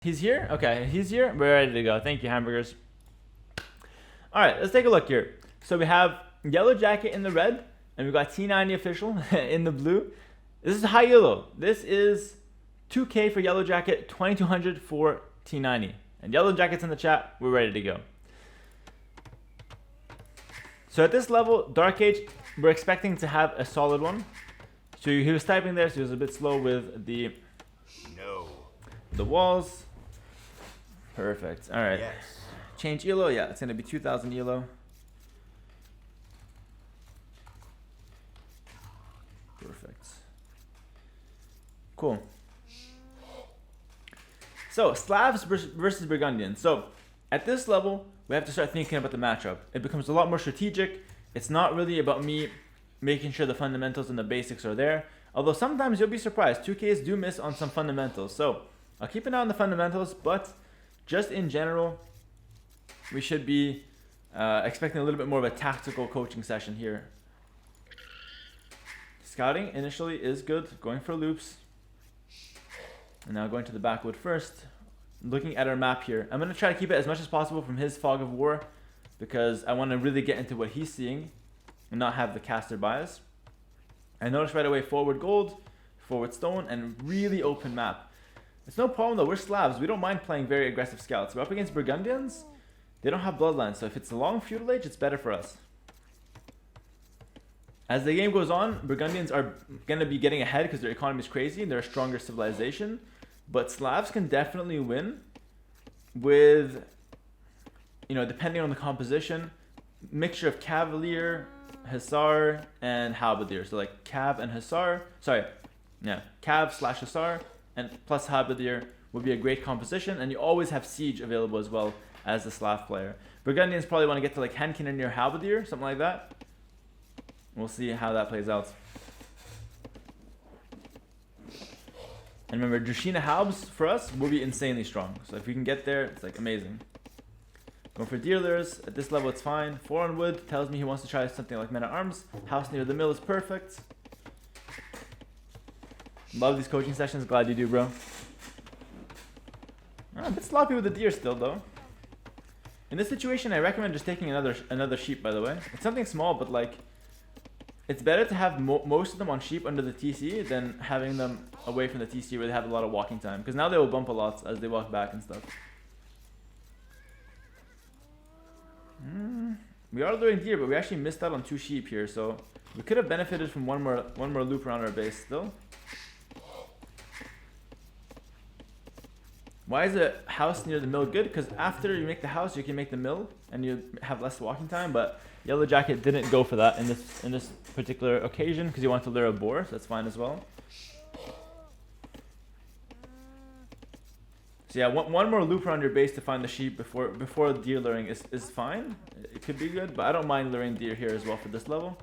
He's here? Okay, he's here. We're ready to go. Thank you, hamburgers. All right, let's take a look here. So we have Yellow Jacket in the red, and we've got T90Official in the blue. This is high yellow. This is 2K for Yellow Jacket, 2200 for T90. And Yellow Jacket's in the chat. We're ready to go. So at this level, Dark Age, we're expecting to have a solid one. So he was typing there, so he was a bit slow with the walls. Perfect. All right. Yes. Change ELO. Yeah, it's gonna be 2000 ELO. Perfect. Cool. So Slavs versus Burgundians. So at this level, we have to start thinking about the matchup. It becomes a lot more strategic. It's not really about me making sure the fundamentals and the basics are there. Although sometimes you'll be surprised, 2Ks do miss on some fundamentals. So I'll keep an eye on the fundamentals, but just in general, we should be expecting a little bit more of a tactical coaching session here. Scouting initially is good, going for loops. And now going to the backwood first. Looking at our map here. I'm going to try to keep it as much as possible from his fog of war, because I want to really get into what he's seeing and not have the caster bias. I noticed right away forward gold, forward stone, and really open map. It's no problem though, we're Slavs. We don't mind playing very aggressive scouts. We're up against Burgundians. They don't have bloodlines, so if it's a long feudal age, it's better for us. As the game goes on, Burgundians are going to be getting ahead because their economy is crazy and they're a stronger civilization. But Slavs can definitely win with, you know, depending on the composition, mixture of Cavalier, Hussar, and Halberdier. So like Cav and Hussar, Cav/Hussar and plus Halberdier would be a great composition. And you always have Siege available as well as the Slav player. Burgundians probably want to get to like Henkin near Halberdier, something like that. We'll see how that plays out. And remember, Drushina Halbs for us will be insanely strong. So if we can get there, it's like amazing. Going for dealers. At this level, it's fine. 4 on wood tells me he wants to try something like Men at Arms. House near the mill is perfect. Love these coaching sessions. Glad you do, bro. A bit sloppy with the deer still, though. In this situation, I recommend just taking another sheep, by the way. It's something small, but like, it's better to have most of them on sheep under the TC than having them away from the TC where they have a lot of walking time. Because now they will bump a lot as they walk back and stuff. We are luring deer, but we actually missed out on 2 sheep here, so we could have benefited from one more loop around our base still. Why is a house near the mill good? Because after you make the house, you can make the mill, and you have less walking time. But Yellow Jacket didn't go for that in this particular occasion because he wanted to lure a boar, so that's fine as well. So yeah, one more loop around your base to find the sheep before deer luring is fine. It could be good, but I don't mind luring deer here as well for this level.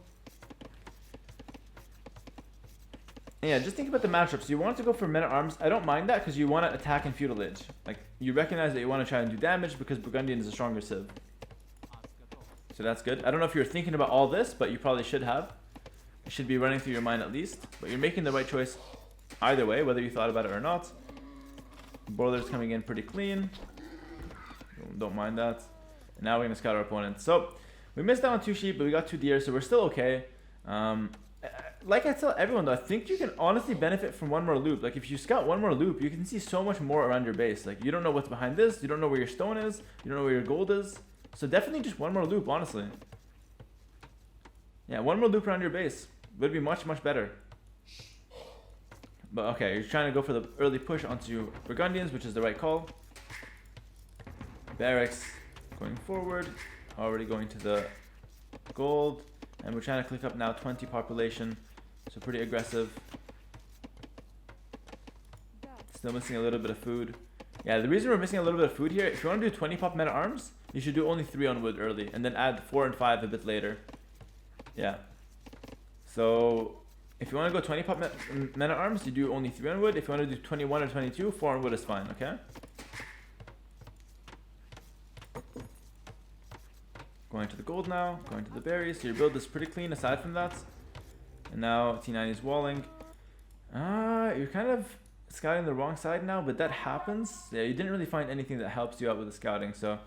And yeah, just think about the matchup. So you want to go for Men at Arms. I don't mind that because you want to attack in feudal age. Like, you recognize that you want to try and do damage because Burgundian is a stronger civ. So that's good. I don't know if you're thinking about all this, but you probably should have. It should be running through your mind at least. But you're making the right choice either way, whether you thought about it or not. Boiler's coming in pretty clean. Don't mind that. And now we're going to scout our opponent. So we missed out on 2 sheep, but we got 2 deer, so we're still okay. Like I tell everyone though, I think you can honestly benefit from one more loop. Like if you scout one more loop, you can see so much more around your base. Like you don't know what's behind this, you don't know where your stone is, you don't know where your gold is. So definitely just one more loop, honestly. Yeah, one more loop around your base would be much, much better. But okay, you're trying to go for the early push onto Burgundians, which is the right call. Barracks going forward, already going to the gold. And we're trying to click up now 20 population, so pretty aggressive. Still missing a little bit of food. Yeah, the reason we're missing a little bit of food here, if you want to do 20 pop Men at Arms, you should do only 3 on wood early, and then add 4 and 5 a bit later. Yeah. So if you want to go 20 pop Men at Arms, you do only 3 on wood. If you want to do 21 or 22, 4 on wood is fine, okay? Going to the gold now, going to the berries. So your build is pretty clean aside from that. And now T90 is walling. You're kind of scouting the wrong side now, but that happens. Yeah, you didn't really find anything that helps you out with the scouting, so.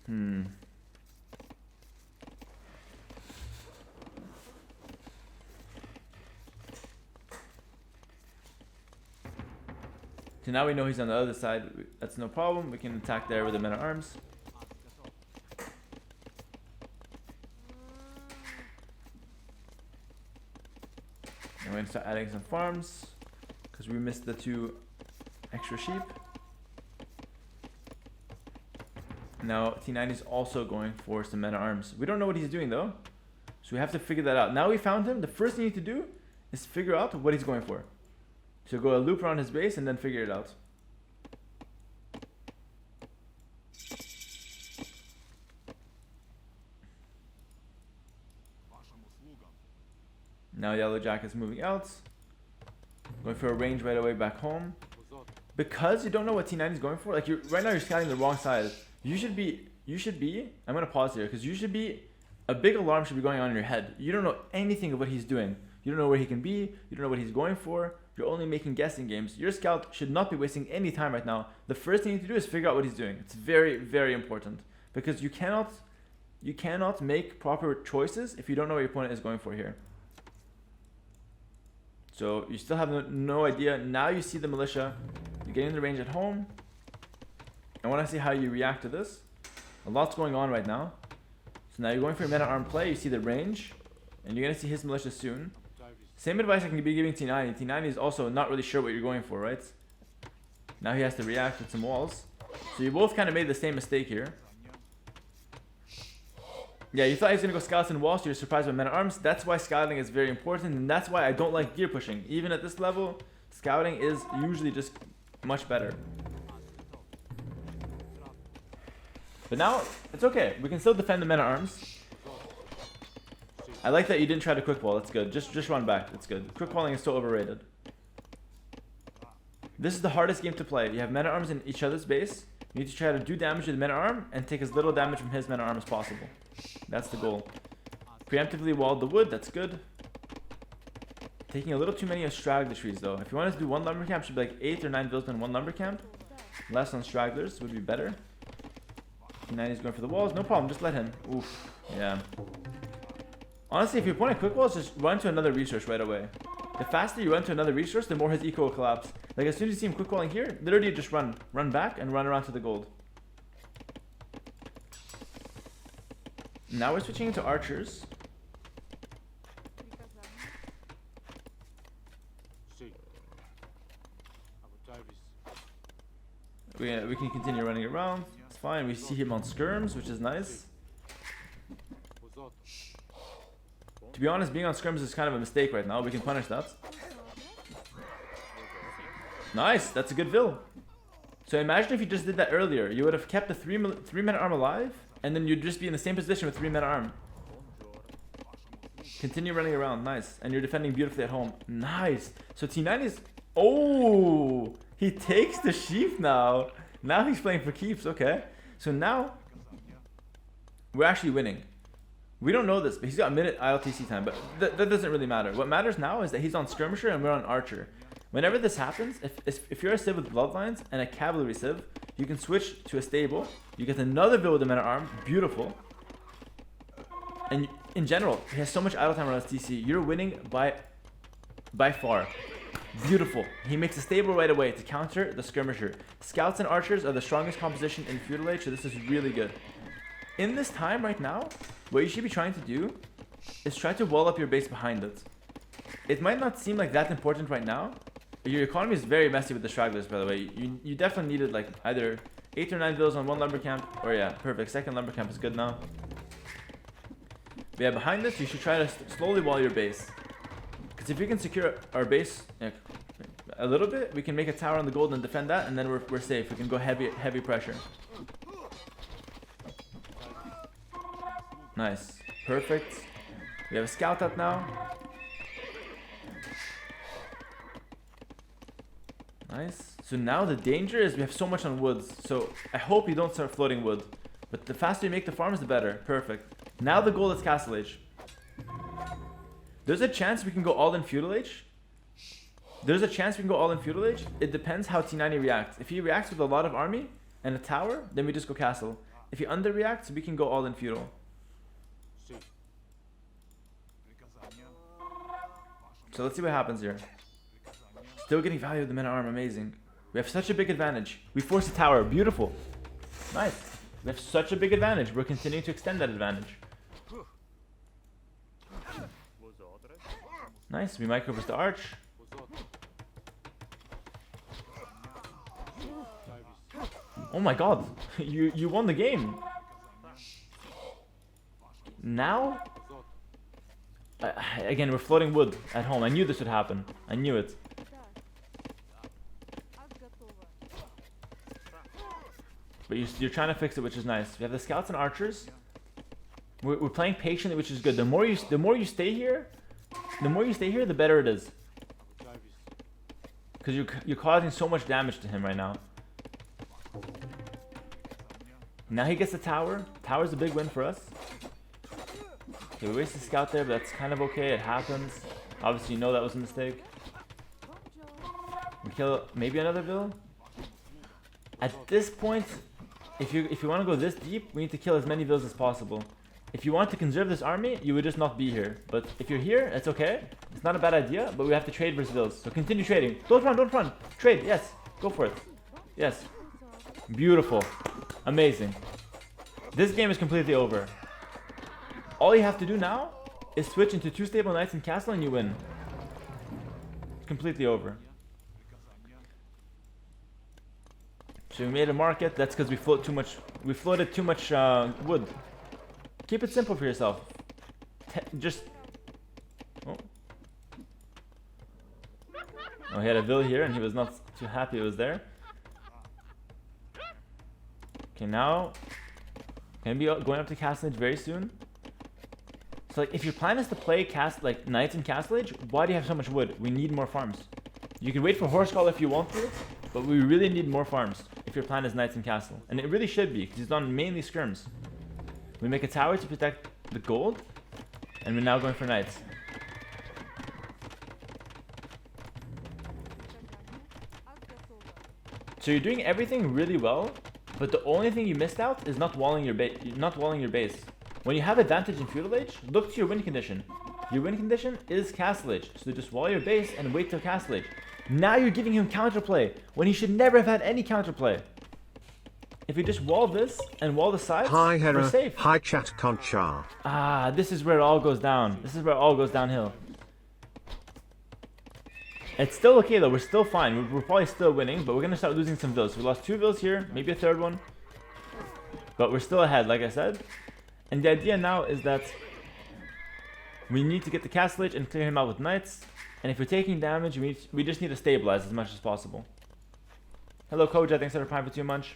So now we know he's on the other side. That's no problem. We can attack there with the men-at-arms. And we're going to start adding some farms because we missed the 2 extra sheep. Now T90 is also going for some men-at-arms. We don't know what he's doing though, so we have to figure that out. Now we found him. The first thing you need to do is figure out what he's going for. So go a loop around his base and then figure it out. Now Yellow Jack is moving out. Going for a range right away back home. Because you don't know what T90 is going for, like right now you're scouting the wrong side. You should be, I'm gonna pause here, because a big alarm should be going on in your head. You don't know anything of what he's doing. You don't know where he can be, you don't know what he's going for. You're only making guessing games. Your scout should not be wasting any time right now. The first thing you need to do is figure out what he's doing. It's very, very important. Because you cannot make proper choices if you don't know what your opponent is going for here. So you still have no idea. Now you see the militia. You're getting the range at home. I want to see how you react to this. A lot's going on right now. So now you're going for a men-at-arm play. You see the range. And you're going to see his militia soon. Same advice I can be giving T90. T90 is also not really sure what you're going for, right? Now he has to react with some walls. So you both kind of made the same mistake here. Yeah, you thought he was going to go scouts and walls, so you're surprised by men-at-arms. That's why scouting is very important, and that's why I don't like gear pushing. Even at this level, scouting is usually just much better. But now, it's okay. We can still defend the men-at-arms. I like that you didn't try to quick wall. That's good. Just run back. That's good. Quick walling is so overrated. This is the hardest game to play. You have men-at-arms in each other's base. You need to try to do damage to the men-at-arm and take as little damage from his men-at-arm as possible. That's the goal. Preemptively walled the wood. That's good. Taking a little too many of straggle trees though. If you wanted to do one lumber camp, it should be like 8 or 9 villagers in one lumber camp. Less on stragglers would be better. T90 is going for the walls. No problem. Just let him. Oof. Yeah. Honestly, if your opponent quick walls, just run to another resource right away. The faster you run to another resource, the more his eco will collapse. Like as soon as you see him quick walling here, literally just run back and run around to the gold. Now we're switching into archers. We can continue running around. It's fine. We see him on skirms, which is nice. To be honest, being on skirms is kind of a mistake right now. We can punish that. Nice, that's a good vill. So imagine if you just did that earlier. You would have kept the 3 men-at-arm alive, and then you'd just be in the same position with 3 men-at-arm. Continue running around, nice. And you're defending beautifully at home. Nice. So T90 is... Oh! He takes the sheep now. Now he's playing for keeps, okay. So now, we're actually winning. We don't know this, but he's got a minute ILTC time, but that doesn't really matter. What matters now is that he's on skirmisher and we're on archer. Whenever this happens, if you're a civ with bloodlines and a cavalry civ, you can switch to a stable. You get another build with a men-at-arm, beautiful. And in general, he has so much idle time around his TC. You're winning by far. Beautiful. He makes a stable right away to counter the skirmisher. Scouts and archers are the strongest composition in feudal age, so this is really good. In this time right now, what you should be trying to do is try to wall up your base behind it. It might not seem like that important right now. Your economy is very messy with the stragglers, by the way. You definitely needed like either 8 or 9 villas on one lumber camp, or yeah, perfect. Second lumber camp is good now. But yeah, behind this, you should try to slowly wall your base. Because if we can secure our base a little bit, we can make a tower on the gold and defend that, and then we're safe. We can go heavy pressure. Nice. Perfect. We have a scout up now. Nice. So now the danger is we have so much on woods. So I hope you don't start floating wood. But the faster you make the farms, the better. Perfect. Now the goal is Castle Age. There's a chance we can go all in Feudal Age. There's a chance we can go all in feudal age. It depends how T90 reacts. If he reacts with a lot of army and a tower, then we just go castle. If he underreacts, we can go all in feudal. So let's see what happens here. Still getting value of the men at arm, amazing. We have such a big advantage. We force a tower, beautiful. Nice. We have such a big advantage. We're continuing to extend that advantage. Nice, we micro-burst the arch. Oh my god, you won the game. Now? Again, we're floating wood at home. I knew this would happen. I knew it. But you're trying to fix it, which is nice. We have the scouts and archers. We're playing patiently, which is good. The more you stay here, the better it is. Because you're causing so much damage to him right now. Now he gets the tower. Tower's a big win for us. Okay, we wasted a scout there, but that's kind of okay. It happens. Obviously, you know that was a mistake. We kill maybe another villain. At this point, if you want to go this deep, we need to kill as many villas as possible. If you want to conserve this army, you would just not be here. But if you're here, it's okay. It's not a bad idea, but we have to trade versus villas. So continue trading. Don't run, don't run. Trade, yes. Go for it. Yes. Beautiful. Amazing. This game is completely over. All you have to do now is switch into 2 stable knights and castle and you win. It's completely over. So we made a market. That's because we floated too much wood. Keep it simple for yourself. Oh, he had a villa here and he was not too happy it was there. Okay, now gonna be going up to Castle Age very soon. So like, if your plan is to play knights in Castle Age, why do you have so much wood? We need more farms. You can wait for Horse Call if you want to, but we really need more farms if your plan is knights in castle. And it really should be, because he's on mainly scrims. We make a tower to protect the gold, and we're now going for knights. So you're doing everything really well, but the only thing you missed out is not walling your base. When you have advantage in feudal age, look to your win condition. Your win condition is castle age, so just wall your base and wait till castle age. Now you're giving him counterplay when he should never have had any counterplay. If you just wall this and wall the sides, hi, Hera. we're safe. Hi, chat concha. Ah, this is where it all goes down. This is where it all goes downhill. It's still okay though, we're still fine. We're probably still winning, but we're gonna start losing some vills. We lost 2 vills here, maybe a 3rd one. But we're still ahead, like I said. And the idea now is that we need to get the castle age and clear him out with knights. And if we're taking damage, we just need to stabilize as much as possible. Hello Koja, thanks for Prime for 2 months.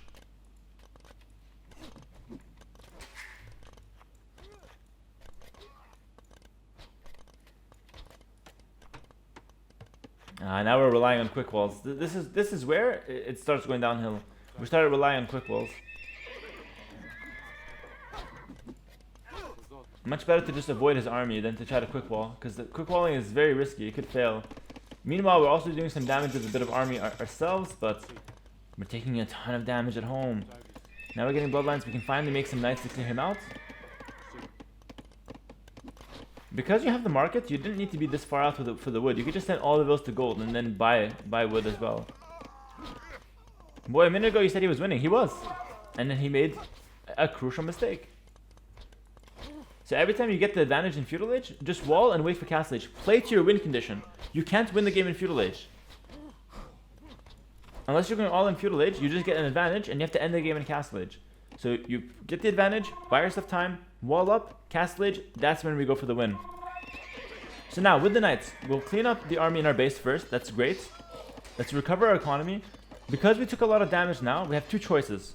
Now we're relying on quick walls. This is where it starts going downhill. We started relying on quick walls. Much better to just avoid his army than to try to quick wall, because the quick walling is very risky. It could fail. Meanwhile, we're also doing some damage with a bit of army ourselves, but we're taking a ton of damage at home. Now we're getting bloodlines. We can finally make some knights to clear him out. Because you have the market, you didn't need to be this far out for the wood. You could just send all the vills to gold and then buy wood as well. Boy, a minute ago you said he was winning. He was. And then he made a crucial mistake. So every time you get the advantage in feudal age, just wall and wait for castle age. Play to your win condition. You can't win the game in feudal age. Unless you're going all in feudal age, you just get an advantage and you have to end the game in castle age. So you get the advantage, buy yourself time, wall up, castle age, that's when we go for the win. So now with the knights, we'll clean up the army in our base first. That's great. Let's recover our economy. Because we took a lot of damage now, we have 2 choices.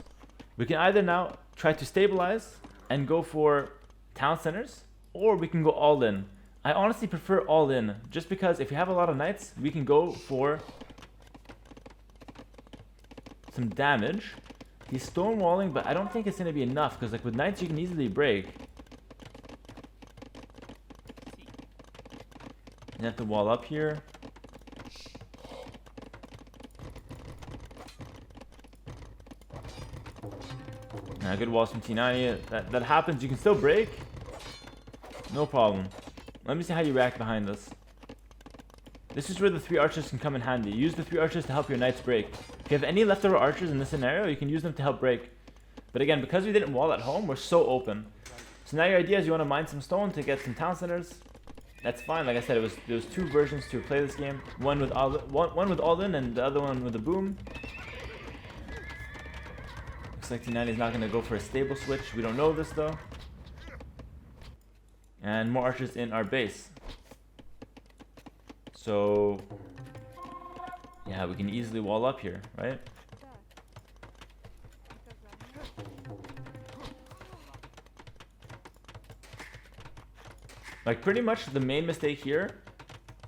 We can either now try to stabilize and go for town centers, or we can go all in. I honestly prefer all in, just because if you have a lot of knights, we can go for some damage. He's stonewalling, but I don't think it's going to be enough, because like with knights you can easily break. You have to wall up here. Good walls from T90. That happens. You can still break. No problem. Let me see how you react behind this. This is where the 3 archers can come in handy. Use the 3 archers to help your knights break. If you have any leftover archers in this scenario, you can use them to help break. But again, because we didn't wall at home, we're so open. So now your idea is you want to mine some stone to get some town centers. That's fine. Like I said, there was 2 versions to play this game. One with all in and the other one with a boom. Looks like T90 is not going to go for a stable switch. We don't know this though. And more archers in our base. So yeah, we can easily wall up here, right? Like pretty much the main mistake here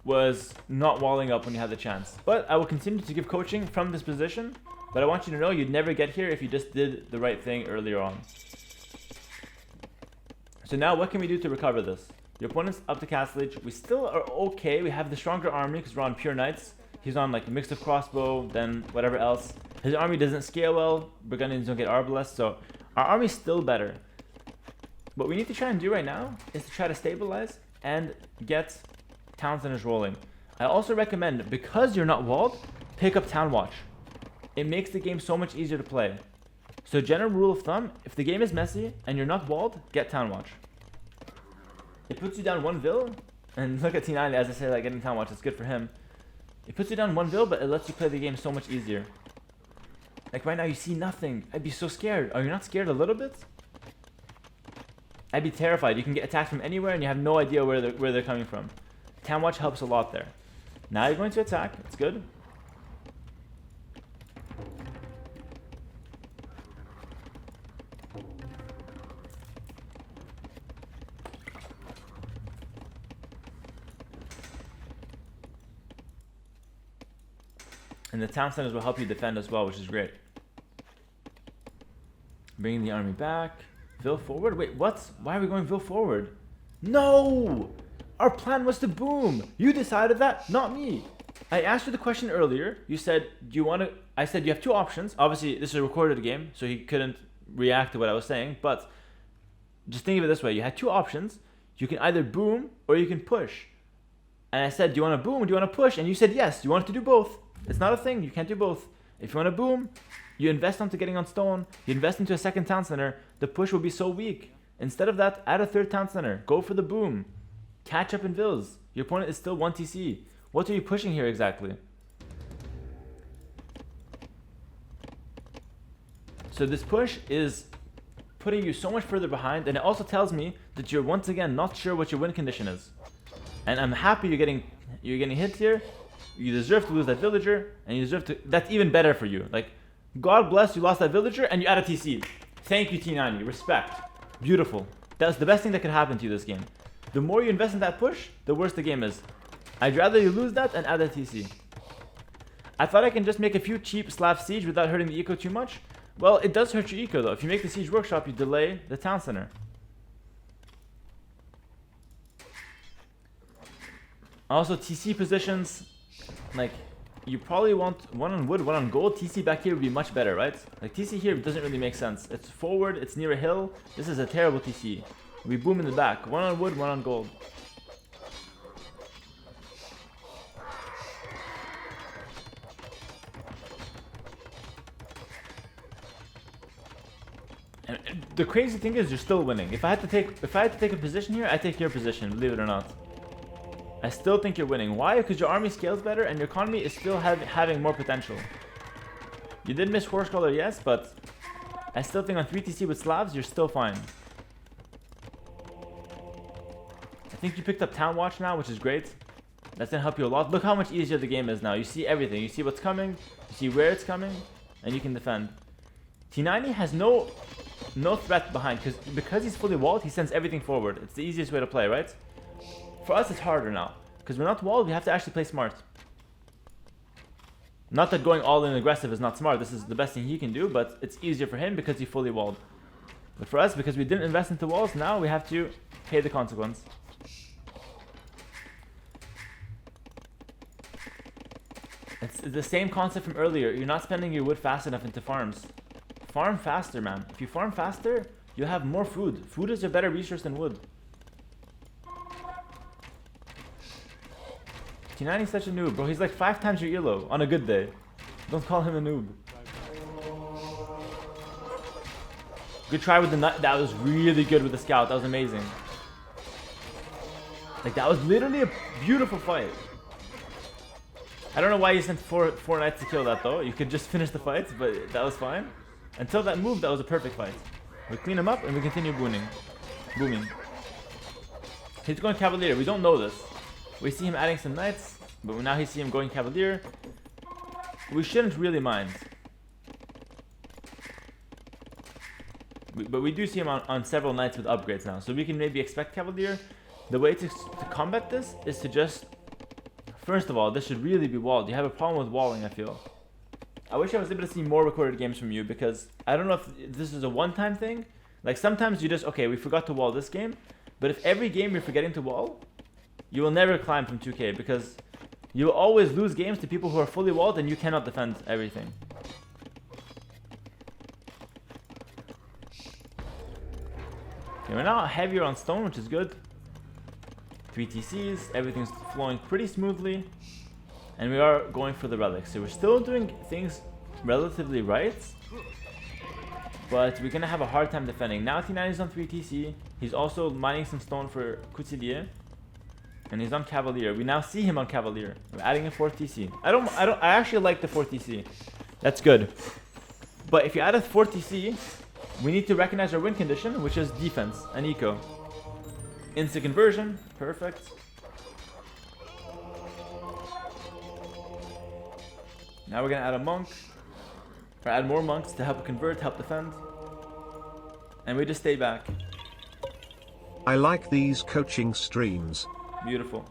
was not walling up when you had the chance. But I will continue to give coaching from this position. But I want you to know you'd never get here if you just did the right thing earlier on. So now what can we do to recover this? Your opponent's up to Castle Age. We still are okay. We have the stronger army because we're on pure knights. He's on like a mix of crossbow, then whatever else. His army doesn't scale well. Burgundians don't get arbalest, so our army's still better. What we need to try and do right now is to try to stabilize and get town centers rolling. I also recommend, because you're not walled, pick up Town Watch. It makes the game so much easier to play. So general rule of thumb, if the game is messy and you're not walled, get Town Watch. It puts you down 1 vil, and look at T90, as I say, like getting Town Watch, it's good for him. It puts you down 1 vil, but it lets you play the game so much easier. Like right now, you see nothing. I'd be so scared. Are you not scared a little bit? I'd be terrified. You can get attacked from anywhere, and you have no idea where they're coming from. Town Watch helps a lot there. Now you're going to attack. It's good. And the town centers will help you defend as well, which is great. Bringing the army back. Vil forward? Wait, what? Why are we going Vil forward? No! Our plan was to boom! You decided that, not me. I asked you the question earlier. You said, do you want to... I said you have 2 options. Obviously, this is a recorded game, so he couldn't react to what I was saying. But just think of it this way. You had 2 options. You can either boom or you can push. And I said, do you want to boom or do you want to push? And you said yes. You wanted to do both. It's not a thing. You can't do both. If you want to boom, you invest onto getting on stone. You invest into a 2nd town center. The push will be so weak. Instead of that, add a 3rd town center. Go for the boom. Catch up in Vils. Your opponent is still 1 TC. What are you pushing here exactly? So this push is putting you so much further behind, and it also tells me that you're once again not sure what your win condition is. And I'm happy you're getting hit here. You deserve to lose that villager, and you deserve to... That's even better for you. Like, God bless, you lost that villager, and you add a TC. Thank you, T90. Respect. Beautiful. That's the best thing that could happen to you this game. The more you invest in that push, the worse the game is. I'd rather you lose that and add a TC. I thought I can just make a few cheap Slav siege without hurting the eco too much. Well, it does hurt your eco though. If you make the siege workshop, you delay the town center. Also, TC positions, like, you probably want 1 on wood, 1 on gold. TC back here would be much better, right? Like, TC here doesn't really make sense. It's forward, it's near a hill. This is a terrible TC. We boom in the back. 1 on wood, 1 on gold. And the crazy thing is, you're still winning. If I had to take a position here, I take your position, believe it or not. I still think you're winning. Why? Because your army scales better and your economy is still having more potential. You did miss Horse Color, yes, but I still think on 3TC with Slavs, you're still fine. I think you picked up Town Watch now, which is great. That's going to help you a lot. Look how much easier the game is now. You see everything. You see what's coming, you see where it's coming, and you can defend. T90 has no threat behind, because he's fully walled, he sends everything forward. It's the easiest way to play, right? For us, it's harder now. Because we're not walled, we have to actually play smart. Not that going all in aggressive is not smart. This is the best thing he can do, but it's easier for him because he's fully walled. But for us, because we didn't invest into walls, now we have to pay the consequence. It's the same concept from earlier. You're not spending your wood fast enough into farms. farm faster, man. If you farm faster, you'll have more food. Food is a better resource than wood. T90 is such a noob, bro. He's like 5 times your elo on a good day. Don't call him a noob. Good try with the nut. That was really good with the scout. That was amazing. Like, that was literally a beautiful fight. I don't know why you sent four knights to kill that, though. You could just finish the fight, but that was fine. Until that move, that was a perfect fight. We clean him up and we continue booming. He's going Cavalier. We don't know this. We see him adding some knights, but now we see him going Cavalier. We shouldn't really mind. But we do see him on several knights with upgrades now, so we can maybe expect Cavalier. The way to combat this is to just... First of all, this should really be walled. You have a problem with walling, I feel. I wish I was able to see more recorded games from you, because I don't know if this is a one-time thing. Like, sometimes you just, okay, we forgot to wall this game. But if every game you're forgetting to wall, you will never climb from 2K, because you will always lose games to people who are fully walled and you cannot defend everything. Okay, we're now heavier on stone, which is good. 3 TCs, everything's flowing pretty smoothly. And we are going for the relics. So we're still doing things relatively right. But we're gonna have a hard time defending. Now T90 is on 3 TC. He's also mining some stone for Couturier. And he's on Cavalier. We now see him on Cavalier. We're adding a 4th TC. I actually like the 4th TC. That's good. But if you add a 4th TC, we need to recognize our win condition, which is defense and eco. Instant conversion, perfect. Now we're gonna add a monk, or add more monks to help convert, help defend, and we just stay back. I like these coaching streams. Beautiful.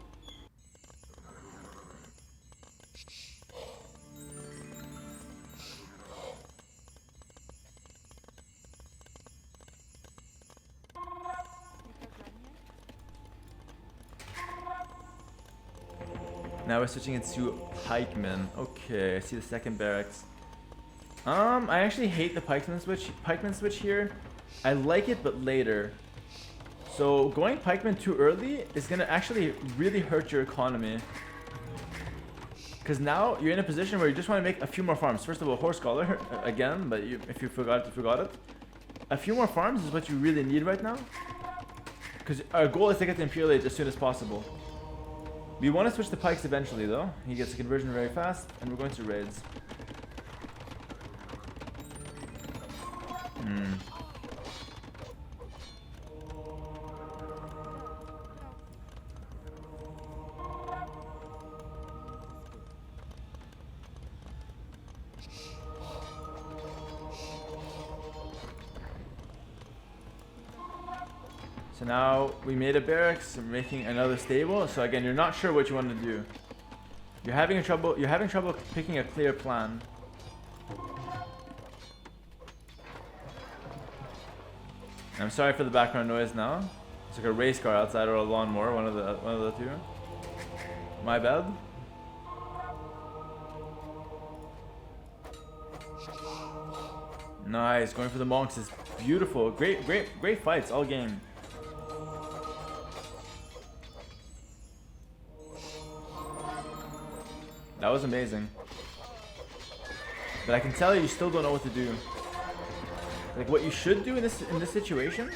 Now we're switching into pikemen. Okay, I see the second barracks. I actually hate the pikeman switch here. I like it, but later. So going pikeman too early is gonna actually really hurt your economy. Because now you're in a position where you just want to make a few more farms. First of all, horse collar again, but if you forgot it. A few more farms is what you really need right now. Because our goal is to get the Imperial Age as soon as possible. We want to switch to pikes eventually, though. He gets a conversion very fast, and we're going to raids. So now we made a barracks, we're making another stable. So again, you're not sure what you want to do. You're having trouble picking a clear plan. I'm sorry for the background noise now. It's like a race car outside or a lawnmower, one of the two. My bad. Nice, going for the monks is beautiful. Great fights all game. That was amazing. But I can tell you still don't know what to do. Like, what you should do in this situation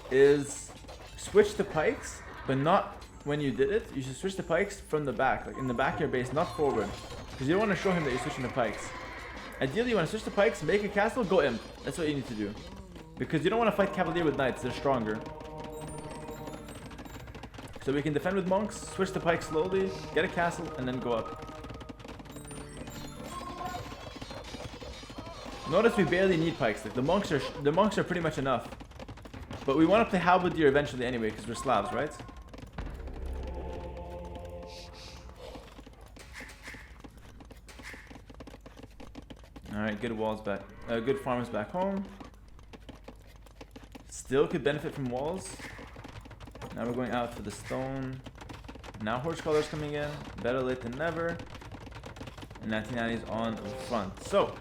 is switch to pikes, but not when you did it. You should switch to pikes from the back, like in the back of your base, not forward. Because you don't want to show him that you're switching to pikes. Ideally, you want to switch to pikes, make a castle, go imp. That's what you need to do. Because you don't want to fight Cavalier with knights, they're stronger. So we can defend with monks, switch to pikes slowly, get a castle, and then go up. Notice we barely need pikes. Like the monks are pretty much enough. But we want to play halberdier eventually anyway, because we're Slavs, right? Alright, good walls back. Good farmers back home. Still could benefit from walls. Now we're going out for the stone. Now horse colors coming in. Better late than never. And 1990 is on the front. So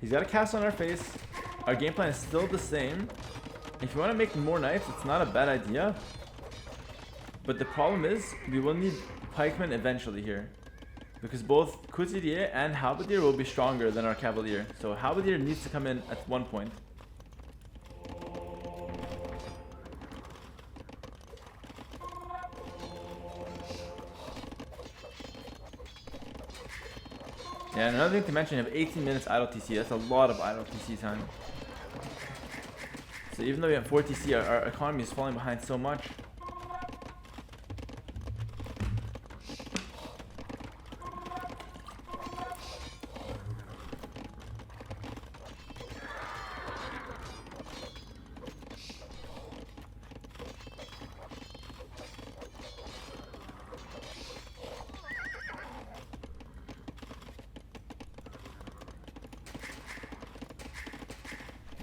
He's got a castle on our face. Our game plan is still the same. If you want to make more knights, it's not a bad idea. But the problem is, we will need pikemen eventually here. Because both Couturier and Halberdier will be stronger than our Cavalier. So Halberdier needs to come in at one point. Yeah, and another thing to mention, you have 18 minutes idle TC. That's a lot of idle TC time. So even though we have 4 TC, our economy is falling behind so much.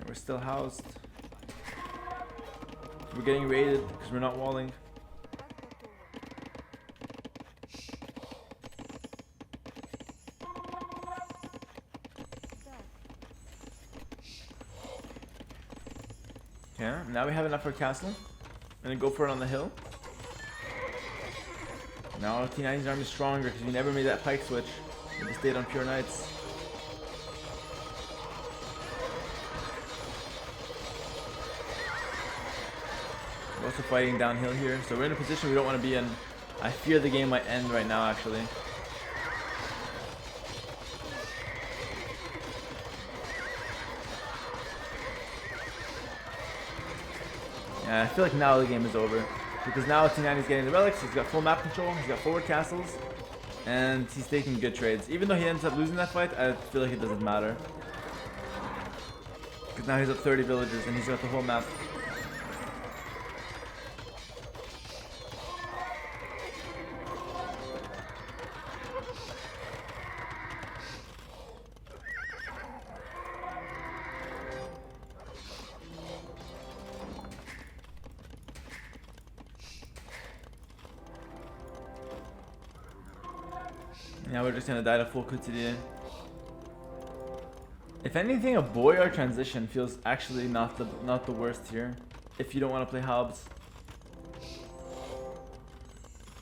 We're still housed. We're getting raided because we're not walling. Okay, now we have enough for a castle. I'm gonna go for it on the hill. Now our T90's army is stronger because we never made that pike switch. We just stayed on pure knights. We're also fighting downhill here, so we're in a position we don't want to be in. I fear the game might end right now, actually. Yeah, I feel like now the game is over. Because now T90 is getting the relics, he's got full map control, he's got forward castles, and he's taking good trades. Even though he ends up losing that fight, I feel like it doesn't matter. Because now he's up 30 villagers and he's got the whole map. Now we're just gonna die to full Couturier. If anything, a Boyar transition feels actually not the worst here. If you don't want to play Halbs.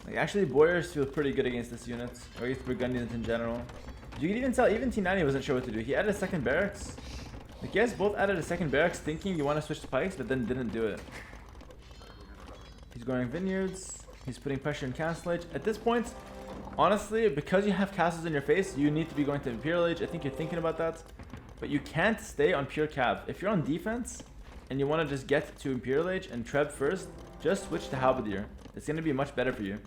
Like actually Boyars feel pretty good against this unit. Or against Burgundians in general. You can even tell even T90 wasn't sure what to do. He added a second barracks. Like you guys both added a second barracks thinking you want to switch to pikes, but then didn't do it. He's going vineyards. He's putting pressure in Castle Age. At this point, honestly, because you have castles in your face, you need to be going to Imperial Age. I think you're thinking about that. But you can't stay on pure cav. If you're on defense and you want to just get to Imperial Age and Treb first, just switch to Halberdier. It's going to be much better for you.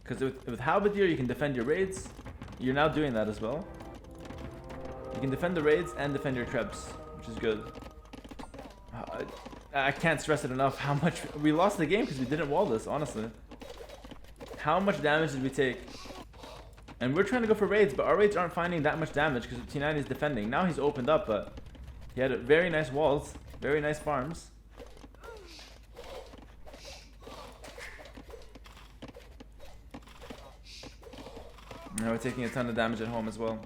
Because with Halberdier, you can defend your raids. You're now doing that as well. You can defend the raids and defend your Trebs, which is good. I can't stress it enough how much... We lost the game because we didn't wall this, honestly. How much damage did we take? And we're trying to go for raids, but our raids aren't finding that much damage because T90 is defending. Now he's opened up, but he had very nice walls, very nice farms. Now we're taking a ton of damage at home as well.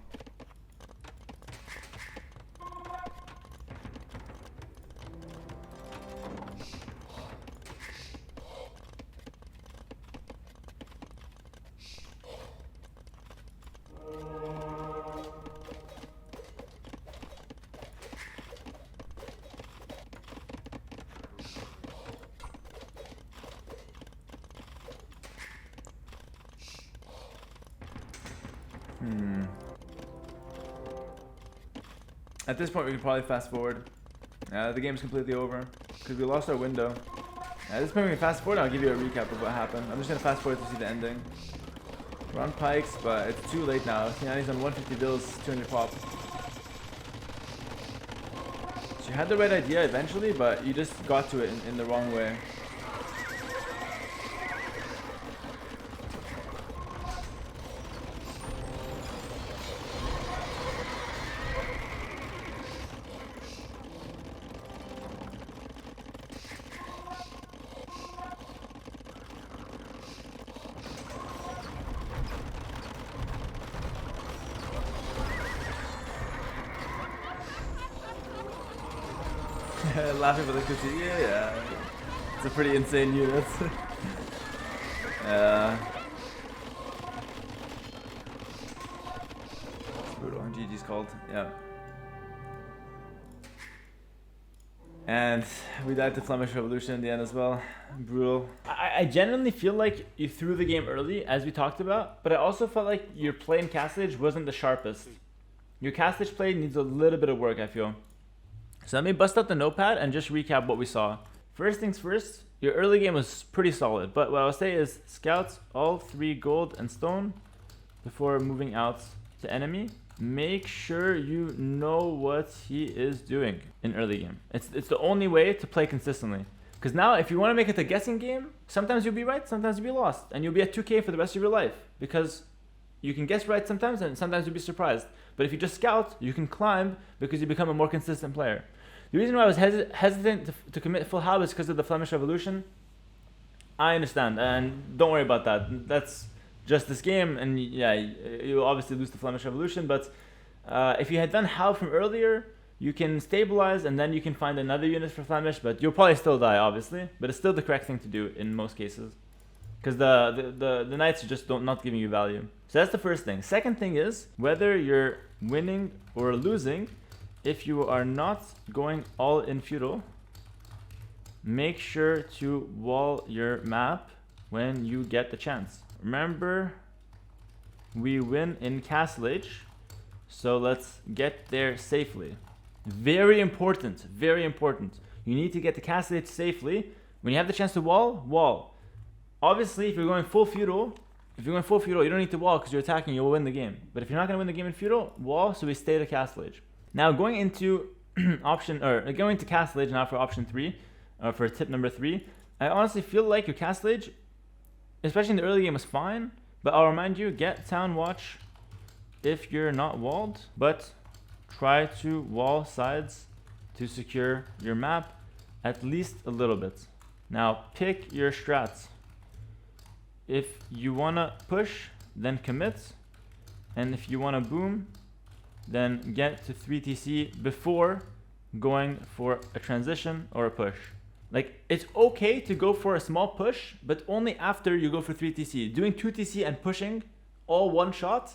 At this point, we can probably fast forward. The game's completely over because we lost our window. At this point, we can fast forward. I'll give you a recap of what happened. I'm just gonna fast forward to see the ending. We're on pikes, but it's too late now. T90's on 150 bills, 200 pop. So you had the right idea eventually, but you just got to it in the wrong way. Laughing for the cookie. Yeah. It's a pretty insane unit. Brutal. GG's called. Yeah. And we died to Flemish Revolution in the end as well. Brutal. I genuinely feel like you threw the game early, as we talked about, but I also felt like your play in Castlage wasn't the sharpest. Your Castlage play needs a little bit of work, I feel. So let me bust out the notepad and just recap what we saw. First things first, your early game was pretty solid, but what I'll say is scouts all 3 gold and stone before moving out to enemy. Make sure you know what he is doing in early game. It's the only way to play consistently. Because now if you want to make it a guessing game, sometimes you'll be right, sometimes you'll be lost. And you'll be at 2k for the rest of your life. Because you can guess right sometimes and sometimes you'll be surprised. But if you just scout, you can climb because you become a more consistent player. The reason why I was hesitant to commit full house is because of the Flemish Revolution. I understand, and don't worry about that. That's just this game, and yeah, you'll obviously lose the Flemish Revolution, but if you had done How from earlier, you can stabilize, and then you can find another unit for Flemish, but you'll probably still die, obviously, but it's still the correct thing to do in most cases. Because the knights are just not giving you value. So that's the first thing. Second thing is, whether you're winning or losing, if you are not going all in feudal, make sure to wall your map when you get the chance. Remember, we win in Castlage, so let's get there safely. Very important, very important. You need to get to Castlage safely. When you have the chance to wall. Obviously, if you're going full feudal, you don't need to wall because you're attacking, you'll win the game. But if you're not going to win the game in feudal, wall so we stay to Castlage. Now going into going to Castlage now for option 3, for tip number 3, I honestly feel like your Castlage, especially in the early game, is fine, but I'll remind you, get Town Watch if you're not walled, but try to wall sides to secure your map at least a little bit. Now pick your strats. If you wanna push, then commit, and if you wanna boom, then get to 3TC before going for a transition or a push. Like, it's okay to go for a small push, but only after you go for 3TC. Doing 2TC and pushing all one shot,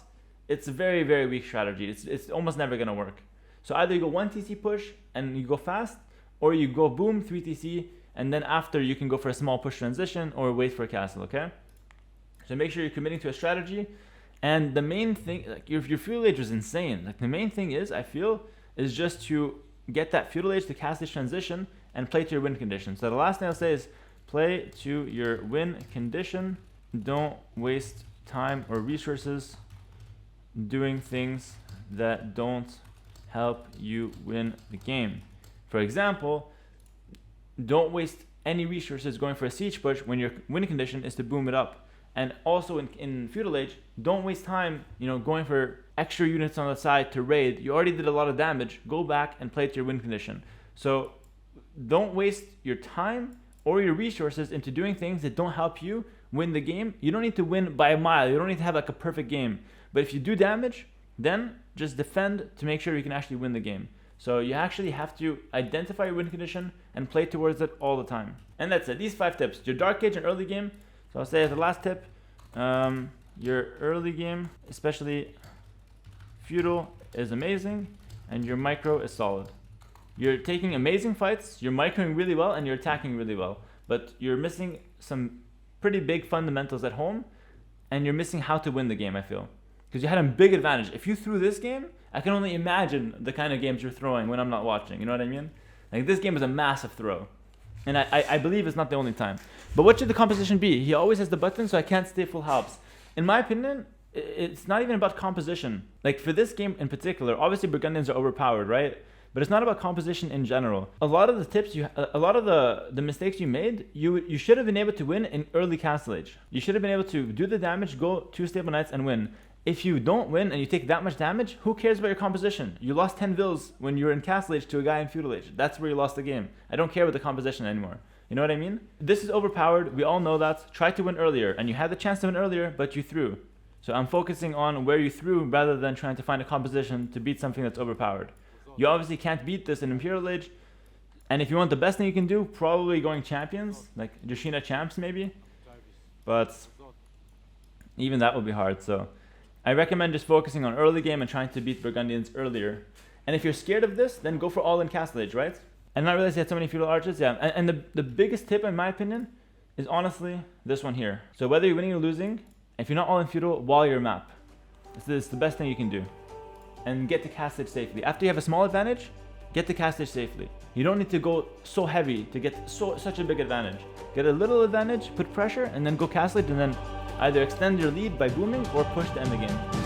it's a very, very weak strategy. It's almost never gonna work. So either you go 1TC push and you go fast, or you go boom 3TC, and then after you can go for a small push transition or wait for a castle, okay? So make sure you're committing to a strategy. And the main thing, like your feudal age was insane. Like the main thing is, I feel, is just to get that feudal age to Castlage transition and play to your win condition. So the last thing I'll say is play to your win condition. Don't waste time or resources doing things that don't help you win the game. For example, don't waste any resources going for a siege push when your win condition is to boom it up. And also in feudal age, don't waste time, going for extra units on the side to raid. You already did a lot of damage. Go back and play to your win condition. So don't waste your time or your resources into doing things that don't help you win the game. You don't need to win by a mile. You don't need to have like a perfect game. But if you do damage, then just defend to make sure you can actually win the game. So you actually have to identify your win condition and play towards it all the time. And that's it. These 5 tips. Your dark age and early game. So I'll say as the last tip, your early game, especially feudal, is amazing, and your micro is solid. You're taking amazing fights, you're microing really well, and you're attacking really well. But you're missing some pretty big fundamentals at home, and you're missing how to win the game, I feel. Because you had a big advantage. If you threw this game, I can only imagine the kind of games you're throwing when I'm not watching, you know what I mean? Like this game is a massive throw. And I believe it's not the only time. But what should the composition be? He always has the button, so I can't stay full helps. In my opinion, it's not even about composition. Like for this game in particular, obviously Burgundians are overpowered, right? But it's not about composition in general. A lot of the tips, a lot of the mistakes you made, you should have been able to win in early Castlage. You should have been able to do the damage, go 2 stable knights and win. If you don't win and you take that much damage, who cares about your composition? You lost 10 vills when you were in Castle Age to a guy in Feudal Age. That's where you lost the game. I don't care about the composition anymore. You know what I mean? This is overpowered. We all know that. Try to win earlier. And you had the chance to win earlier, but you threw. So I'm focusing on where you threw rather than trying to find a composition to beat something that's overpowered. You obviously can't beat this in Imperial Age. And if you want the best thing you can do, probably going champions, like Joshina champs maybe. But even that would be hard. So I recommend just focusing on early game and trying to beat Burgundians earlier. And if you're scared of this, then go for all in Castle Age, right? And I realized you had so many feudal arches. Yeah, and the biggest tip in my opinion is honestly this one here. So whether you're winning or losing, if you're not all in feudal, wall your map. This is the best thing you can do. And get to Castle Age safely. After you have a small advantage, get to Castle Age safely. You don't need to go so heavy to get such a big advantage. Get a little advantage, put pressure, and then go Castle Age, and then either extend your lead by booming or push to end the game.